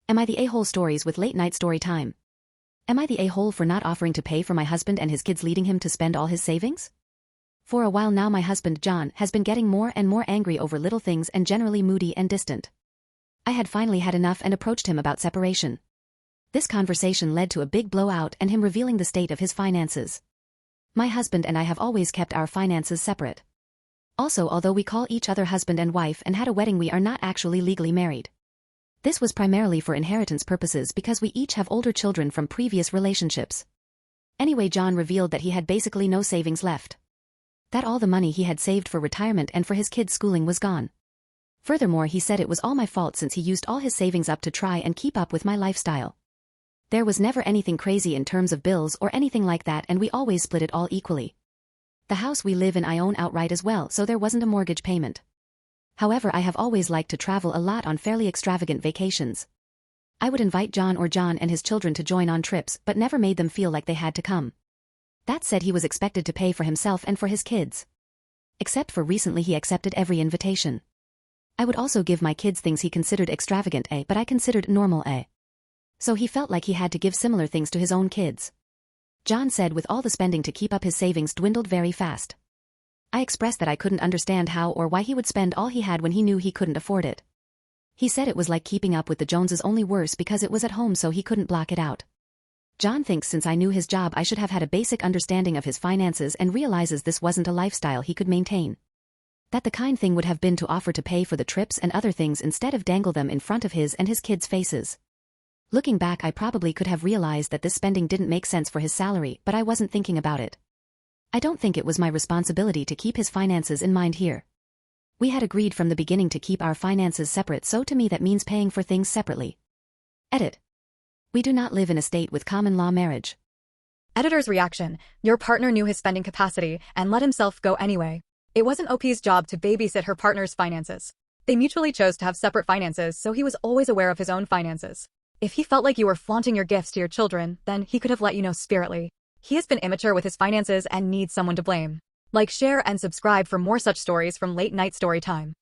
Am I the a-hole? Stories with late night story time. Am I the a-hole for not offering to pay for my husband and his kids, leading him to spend all his savings? For a while now my husband John has been getting more and more angry over little things and generally moody and distant. I had finally had enough and approached him about separation. This conversation led to a big blowout and him revealing the state of his finances. My husband and I have always kept our finances separate. Also, although we call each other husband and wife and had a wedding, we are not actually legally married. This was primarily for inheritance purposes because we each have older children from previous relationships. Anyway, John revealed that he had basically no savings left. That all the money he had saved for retirement and for his kids' schooling was gone. Furthermore, he said it was all my fault since he used all his savings up to try and keep up with my lifestyle. There was never anything crazy in terms of bills or anything like that, and we always split it all equally. The house we live in I own outright as well, so there wasn't a mortgage payment. However, I have always liked to travel a lot on fairly extravagant vacations. I would invite John and his children to join on trips, but never made them feel like they had to come. That said, he was expected to pay for himself and for his kids. Except for recently, he accepted every invitation. I would also give my kids things he considered extravagant, but I considered normal. So he felt like he had to give similar things to his own kids. John said with all the spending to keep up, his savings dwindled very fast. I expressed that I couldn't understand how or why he would spend all he had when he knew he couldn't afford it. He said it was like keeping up with the Joneses, only worse because it was at home, so he couldn't block it out. John thinks since I knew his job I should have had a basic understanding of his finances and realizes this wasn't a lifestyle he could maintain. That the kind thing would have been to offer to pay for the trips and other things instead of dangle them in front of his and his kids' faces. Looking back, I probably could have realized that this spending didn't make sense for his salary, but I wasn't thinking about it. I don't think it was my responsibility to keep his finances in mind here. We had agreed from the beginning to keep our finances separate, so to me that means paying for things separately. Edit. We do not live in a state with common law marriage. Editor's reaction: your partner knew his spending capacity and let himself go anyway. It wasn't OP's job to babysit her partner's finances. They mutually chose to have separate finances, so he was always aware of his own finances. If he felt like you were flaunting your gifts to your children, then he could have let you know spiritly. He has been immature with his finances and needs someone to blame. Like, share, and subscribe for more such stories from Late Night Storytime.